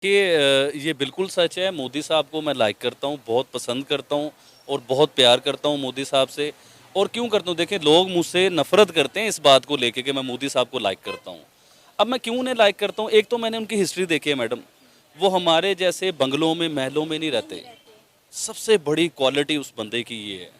देखिए ये बिल्कुल सच है। मोदी साहब को मैं लाइक करता हूँ, बहुत पसंद करता हूँ और बहुत प्यार करता हूँ मोदी साहब से। और क्यों करता हूँ, देखिए लोग मुझसे नफ़रत करते हैं इस बात को लेके कि मैं मोदी साहब को लाइक करता हूँ। अब मैं क्यों उन्हें लाइक करता हूँ, एक तो मैंने उनकी हिस्ट्री देखी है मैडम। वो हमारे जैसे बंगलों में, महलों में नहीं रहते। सबसे बड़ी क्वालिटी उस बंदे की ये है,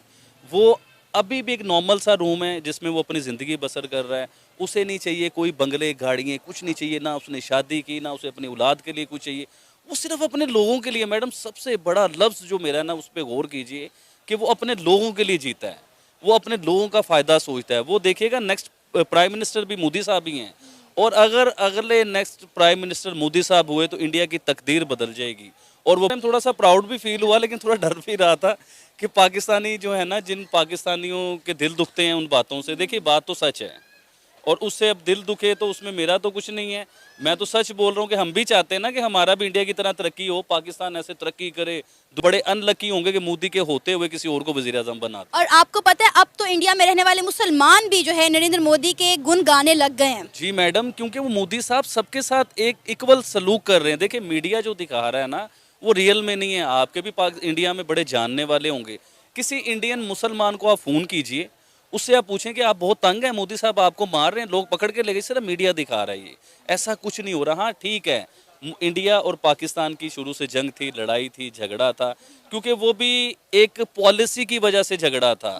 वो अभी भी एक नॉर्मल सा रूम है जिसमें वो अपनी ज़िंदगी बसर कर रहा है। उसे नहीं चाहिए कोई बंगले, गाड़ियाँ, कुछ नहीं चाहिए, ना उसने शादी की, ना उसे अपनी औलाद के लिए कुछ चाहिए। वो सिर्फ़ अपने लोगों के लिए। मैडम सबसे बड़ा लफ्ज़ जो मेरा है ना, उस पे गौर कीजिए कि वो अपने लोगों के लिए जीता है। वो अपने लोगों का फ़ायदा सोचता है। वो देखिएगा नेक्स्ट प्राइम मिनिस्टर भी मोदी साहब ही हैं। और अगर अगले नेक्स्ट प्राइम मिनिस्टर मोदी साहब हुए तो इंडिया की तकदीर बदल जाएगी। और वो टाइम थोड़ा सा प्राउड भी फील हुआ, लेकिन थोड़ा डर भी रहा था कि पाकिस्तानी जो है ना, जिन पाकिस्तानियों के दिल दुखते हैं उन बातों से। देखिए बात तो सच है, और उससे अब दिल दुखे तो उसमें मेरा तो कुछ नहीं है। मैं तो सच बोल रहा हूँ कि हम भी चाहते हैं ना कि हमारा भी इंडिया की तरह तरक्की हो, पाकिस्तान ऐसे तरक्की करे। बड़े अनलकी होंगे कि मोदी के होते हुए किसी और को वजीर आजम बनाते। और आपको पता है अब तो इंडिया में रहने वाले मुसलमान भी जो है नरेंद्र मोदी के गुण गाने लग गए हैं। जी मैडम, क्योंकि वो मोदी साहब सबके साथ एक इक्वल सलूक कर रहे हैं। देखिए मीडिया जो दिखा रहा है ना, वो रियल में नहीं है। आपके भी इंडिया में बड़े जानने वाले होंगे। किसी इंडियन मुसलमान को आप फ़ोन कीजिए, उससे आप पूछें कि आप बहुत तंग हैं, मोदी साहब आपको मार रहे हैं, लोग पकड़ के ले गए, सिर्फ मीडिया दिखा रहा है। ये ऐसा कुछ नहीं हो रहा। हाँ ठीक है, इंडिया और पाकिस्तान की शुरू से जंग थी, लड़ाई थी, झगड़ा था, क्योंकि वो भी एक पॉलिसी की वजह से झगड़ा था।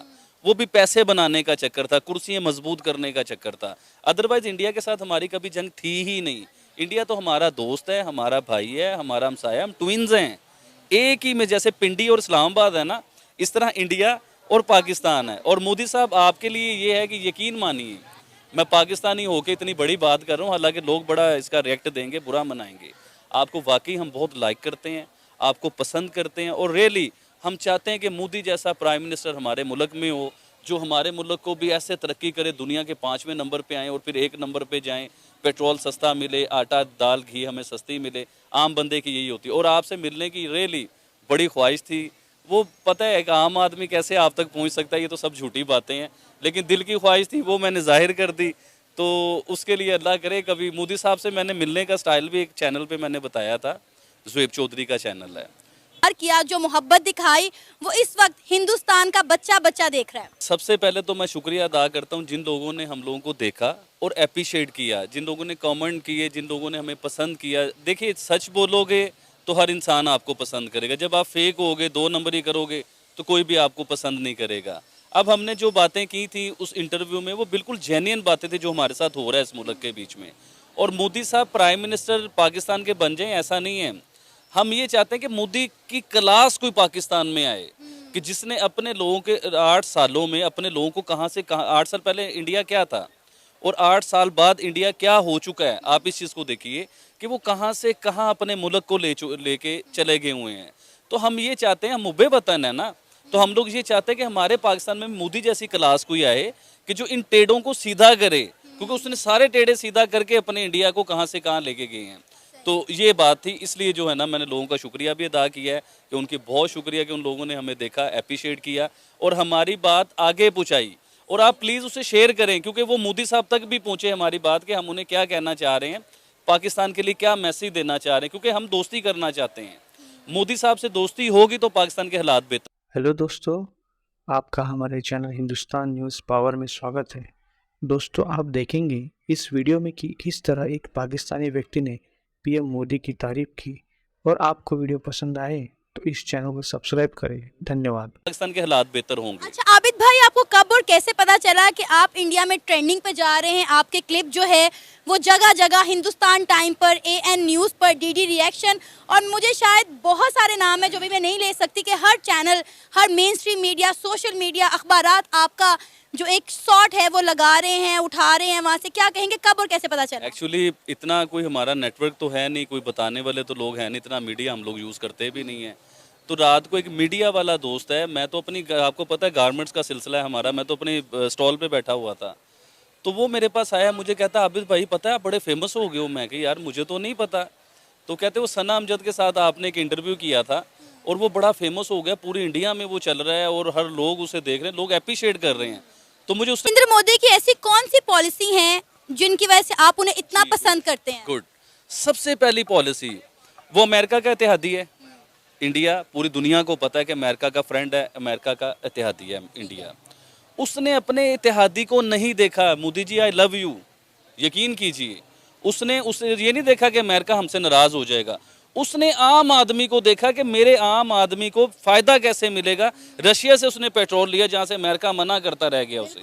वो भी पैसे बनाने का चक्कर था, कुर्सियाँ मजबूत करने का चक्कर था। अदरवाइज इंडिया के साथ हमारी कभी जंग थी ही नहीं। इंडिया तो हमारा दोस्त है, हमारा भाई है, हमारा हमसाया, हम ट्विन्स हैं। एक ही में, जैसे पिंडी और इस्लामाबाद है ना, इस तरह इंडिया और पाकिस्तान है। और मोदी साहब आपके लिए ये है कि यकीन मानिए, मैं पाकिस्तानी होकर इतनी बड़ी बात कर रहा हूँ, हालांकि लोग बड़ा इसका रिएक्ट देंगे, बुरा मनाएंगे। आपको वाकई हम बहुत लाइक करते हैं, आपको पसंद करते हैं, और रियली हम चाहते हैं कि मोदी जैसा प्राइम मिनिस्टर हमारे मुल्क में हो, जो हमारे मुल्क को भी ऐसे तरक्की करे, दुनिया के 5वें नंबर पे आएँ और फिर 1 नंबर पे जाएं। पेट्रोल सस्ता मिले, आटा दाल घी हमें सस्ती मिले। आम बंदे की यही होती है। और आपसे मिलने की रियली बड़ी ख्वाहिश थी। वो पता है एक आम आदमी कैसे आप तक पहुंच सकता है, ये तो सब झूठी बातें हैं, लेकिन दिल की ख्वाहिश थी, वो मैंने जाहिर कर दी। तो उसके लिए अल्लाह करे कभी मोदी साहब से मैंने मिलने का स्टाइल भी एक चैनल पे मैंने बताया था, ज़ुएब चौधरी का चैनल है। किया जो मोहब्बत दिखाई वो इस वक्त हिंदुस्तान का बच्चा बच्चा देख रहा है। सबसे पहले तो मैं शुक्रिया अदा करता हूँ जिन लोगों ने हम लोगों को देखा और अप्रिशिएट किया, जिन लोगों ने कमेंट किए, जिन लोगों ने हमें पसंद किया। देखिए सच बोलोगे तो हर इंसान आपको पसंद करेगा। जब आप फेक होगे, 2 नंबरी करोगे, तो कोई भी आपको पसंद नहीं करेगा। अब हमने जो बातें की थी उस इंटरव्यू में, वो बिल्कुल जेन्युइन बातें थी जो हमारे साथ हो रहा है इस मुल्क के बीच में। और मोदी साहब प्राइम मिनिस्टर पाकिस्तान के बन जाएं ऐसा नहीं है। हम ये चाहते हैं कि मोदी की क्लास कोई पाकिस्तान में आए, कि जिसने अपने लोगों के 8 सालों में अपने लोगों को कहाँ से कहाँ, 8 साल पहले इंडिया क्या था और 8 साल बाद इंडिया क्या हो चुका है। आप इस चीज़ को देखिए कि वो कहाँ से कहाँ अपने मुल्क को लेके चले गए हुए हैं। तो हम ये चाहते हैं, हम मुबे वतन है ना, तो हम लोग ये चाहते हैं कि हमारे पाकिस्तान में मोदी जैसी क्लास कोई आए कि जो इन टेढ़ों को सीधा करे, क्योंकि उसने सारे टेढ़े सीधा करके अपने इंडिया को कहाँ से कहाँ लेके गए हैं। तो ये बात थी, इसलिए जो है ना मैंने लोगों का शुक्रिया भी अदा किया है कि उनकी बहुत शुक्रिया कि उन लोगों ने हमें देखा, अप्रिशिएट किया और हमारी बात आगे पहुँचाई। और आप प्लीज़ उसे शेयर करें, क्योंकि वो मोदी साहब तक भी पहुँचे हमारी बात कि हम उन्हें क्या कहना चाह रहे हैं, पाकिस्तान के लिए क्या मैसेज देना चाह रहे हैं, क्योंकि हम दोस्ती करना चाहते हैं। मोदी साहब से दोस्ती होगी तो पाकिस्तान के हालात बेहतर। हेलो दोस्तों, आपका हमारे चैनल हिंदुस्तान न्यूज़ पावर में स्वागत है। दोस्तों, आप देखेंगे इस वीडियो में कि किस तरह एक पाकिस्तानी व्यक्ति ने पीएम मोदी की तारीफ की। और आपको वीडियो पसंद आए तो इस चैनल को सब्सक्राइब करें। धन्यवाद। पाकिस्तान के हालात बेहतर होंगे। अच्छा आबिद भाई, आपको कब और कैसे पता चला कि आप इंडिया में ट्रेंडिंग पे जा रहे हैं? आपके क्लिप जो है वो जगह जगह हिंदुस्तान टाइम पर, एएन न्यूज़ पर, डीडी रिएक्शन और मुझे शायद बहुत सारे नाम है जो भी मैं नहीं ले सकती, कि हर चैनल, हर mainstream media, social media, अखबारात आपका जो एक शॉट है वो लगा रहे हैं, उठा रहे हैं वहाँ से। क्या कहेंगे, कब और कैसे पता चला? एक्चुअली इतना कोई हमारा नेटवर्क तो है नहीं, कोई बताने वाले तो लोग हैं नहीं, इतना मीडिया हम लोग यूज़ करते भी नहीं है। तो रात को एक मीडिया वाला दोस्त है, मैं तो अपनी, आपको पता है गारमेंट्स का सिलसिला है हमारा, मैं तो अपनी स्टॉल पे बैठा हुआ था, तो वो मेरे पास आया, मुझे कहता आबिद भाई पता है आप बड़े फेमस हो गए हो। मैं कि यार मुझे तो नहीं पता। तो कहते वो सना अमजद के साथ आपने एक इंटरव्यू किया था और वो बड़ा फेमस हो गया, पूरी इंडिया में वो चल रहा है और हर लोग उसे देख रहे हैं, लोग अप्रिशिएट कर रहे हैं। तो मुझे उससे नरेंद्र मोदी की ऐसी कौन सी पॉलिसी है जिनकी वजह से आप उन्हें इतना पसंद करते हैं? गुड, सबसे पहली पॉलिसी वो अमेरिका का इत्तेहादी है। इंडिया पूरी दुनिया को पता है कि अमेरिका का फ्रेंड है, अमेरिका का इत्तेहादी है इंडिया। उसने अपने इत्तेहादी को नहीं देखा, Modi ji I love you, यकीन कीजिए। उसने ये नहीं देखा कि अमेरिका हमसे नाराज हो जाएगा। उसने आम आदमी को देखा कि मेरे आम आदमी को फायदा कैसे मिलेगा। रशिया से उसने पेट्रोल लिया जहां से अमेरिका मना करता रह गया उसे,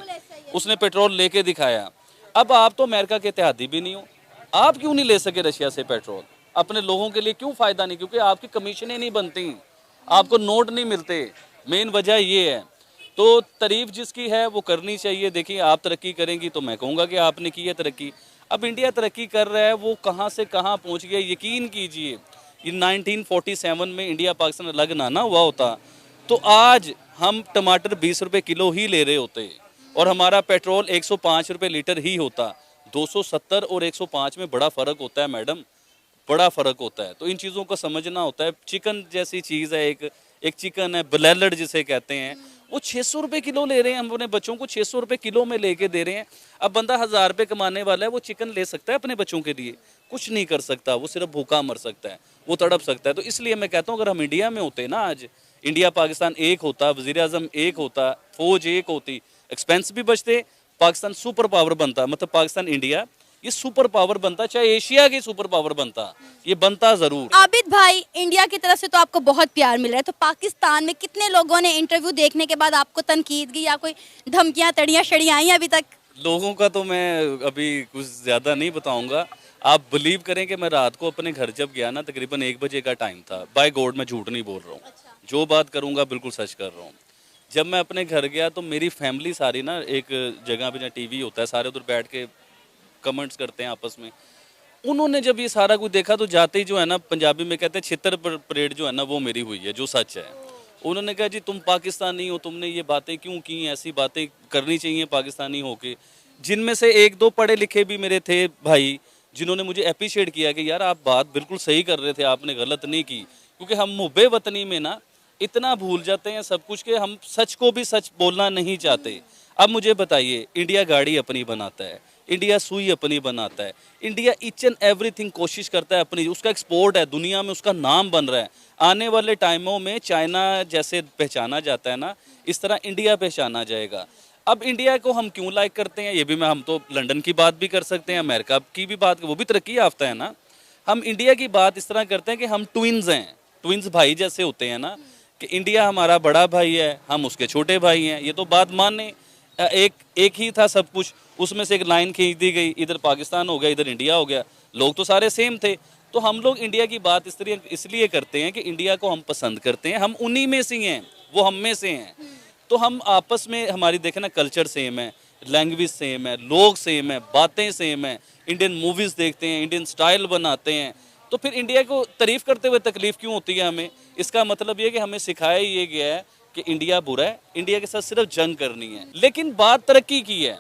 उसने पेट्रोल लेके दिखाया। अब आप तो अमेरिका के इत्तेहादी भी नहीं हो, आप क्यों नहीं ले सके रशिया से पेट्रोल? अपने लोगों के लिए क्यों फायदा नहीं? क्योंकि आपकी कमीशनें नहीं बनती, आपको नोट नहीं मिलते, मेन वजह ये है। तो तारीफ जिसकी है वो करनी चाहिए। देखिए आप तरक्की करेंगी तो मैं कहूँगा कि आपने की है तरक्की। अब इंडिया तरक्की कर रहा है, वो कहाँ से कहाँ पहुँच गया। यकीन कीजिए ये 1947 में इंडिया पाकिस्तान अलग ना हुआ होता तो आज हम टमाटर 20 रुपये किलो ही ले रहे होते और हमारा पेट्रोल 105 रुपये लीटर ही होता। 270 और 105 में बड़ा फ़र्क होता है मैडम, बड़ा फ़र्क होता है। तो इन चीज़ों को समझना होता है। चिकन जैसी चीज़ है, एक चिकन है ब्लेलड जिसे कहते हैं, वो 600 रुपये किलो ले रहे हैं। हम अपने बच्चों को 600 रुपये किलो में लेके दे रहे हैं। अब बंदा 1000 रुपये कमाने वाला है, वो चिकन ले सकता है अपने बच्चों के लिए? कुछ नहीं कर सकता, वो सिर्फ भूखा मर सकता है, वो तड़प सकता है। तो इसलिए मैं कहता हूँ अगर हम इंडिया में होते ना, आज इंडिया पाकिस्तान एक होता, वज़ीर आज़म एक होता, फौज एक होती, एक्सपेंस भी बचते, पाकिस्तान सुपर पावर बनता। मतलब पाकिस्तान इंडिया ये सुपर पावर बनता, चाहे एशिया की सुपर पावर बनता, ये बनता जरूर। आबिद भाई, इंडिया की तरफ से तो आपको बहुत प्यार मिल रहा है, तो पाकिस्तान में कितने लोगों ने इंटरव्यू देखने के बाद आपको तनकीद की या कोई धमकियां तड़ियां शड़ियां आई अभी तक? लोगों का तो मैं अभी कुछ ज़्यादा नहीं बताऊंगा। आप बिलीव करें कि मैं रात को अपने घर जब गया ना, तकरीबन 1 बजे का टाइम था। बाय गॉड मैं झूठ नहीं बोल रहा हूँ, जो बात करूँगा बिल्कुल सच कर रहा हूँ। जब मैं अपने घर गया तो मेरी फैमिली सारी ना एक जगह पे जहाँ टीवी होता है, सारे उधर बैठ के कमेंट्स करते हैं आपस में। उन्होंने जब ये सारा कुछ देखा तो जाते ही जो है ना, पंजाबी में कहते हैं छितर परेड जो है ना वो मेरी हुई है, जो सच है। उन्होंने कहा जी तुम पाकिस्तानी हो, तुमने ये बातें क्यों की? ऐसी बातें करनी चाहिए पाकिस्तानी होके। जिनमें से 1-2 पढ़े लिखे भी मेरे थे भाई, जिन्होंने मुझे अप्रिशिएट किया कि यार आप बात बिल्कुल सही कर रहे थे, आपने गलत नहीं की। क्योंकि हम मुब्बे वतनी में ना इतना भूल जाते हैं सब कुछ कि हम सच को भी सच बोलना नहीं चाहते। अब मुझे बताइए, इंडिया गाड़ी अपनी बनाता है, इंडिया सुई अपनी बनाता है, इंडिया ईच एंड एवरीथिंग कोशिश करता है अपनी, उसका एक्सपोर्ट है, दुनिया में उसका नाम बन रहा है। आने वाले टाइमों में चाइना जैसे पहचाना जाता है ना, इस तरह इंडिया पहचाना जाएगा। अब इंडिया को हम क्यों लाइक करते हैं, ये भी हम तो लंदन की बात भी कर सकते हैं, अमेरिका की भी बात, वो भी तरक्की याफ्ता है ना। हम इंडिया की बात इस तरह करते हैं कि हम ट्विन्स हैं, ट्विन्स भाई जैसे होते हैं ना, कि इंडिया हमारा बड़ा भाई है, हम उसके छोटे भाई हैं। ये तो बात माने, एक ही था सब कुछ, उसमें से एक लाइन खींच दी गई, इधर पाकिस्तान हो गया, इधर इंडिया हो गया, लोग तो सारे सेम थे। तो हम लोग इंडिया की बात इसलिए करते हैं कि इंडिया को हम पसंद करते हैं, हम उन्हीं में से हैं, वो हम में से हैं। तो हम आपस में हमारी देखें ना, कल्चर सेम है, लैंग्वेज सेम है, लोग सेम है, बातें सेम है, इंडियन मूवीज़ देखते हैं, इंडियन स्टाइल बनाते हैं। तो फिर इंडिया को तारीफ़ करते हुए तकलीफ़ क्यों होती है हमें? इसका मतलब ये कि हमें सिखाया ये गया है कि इंडिया बुरा है, इंडिया के साथ सिर्फ जंग करनी है। लेकिन बात तरक्की की है,